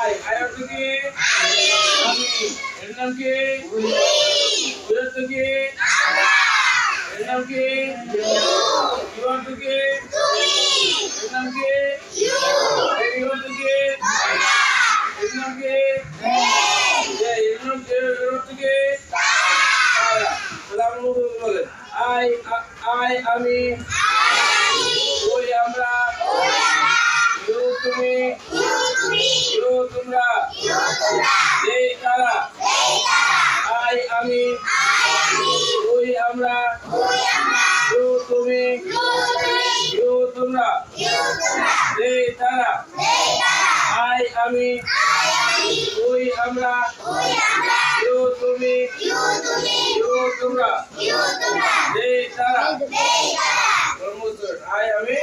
আয় অর্থ কি? আমি। এর নাম কি? উই অর্থ কি? এর নাম কি? ইউ অর্থ কি? এর নাম কি? এই অর্থ কি? এর নাম কি? এর অর্থ কি? তাহলে আমরা বলেন আই আমি, ওই আমরা, ইউ তুমি, ইউ তোমরা, এই তারা। আই আমি, ওই আমরা, ইউ তুমি, ইউ তোমরা, এই তারা। আই আমি, ওই আমরা, ইউ তুমি, ইউ তোমরা, এই তারা। আই আমি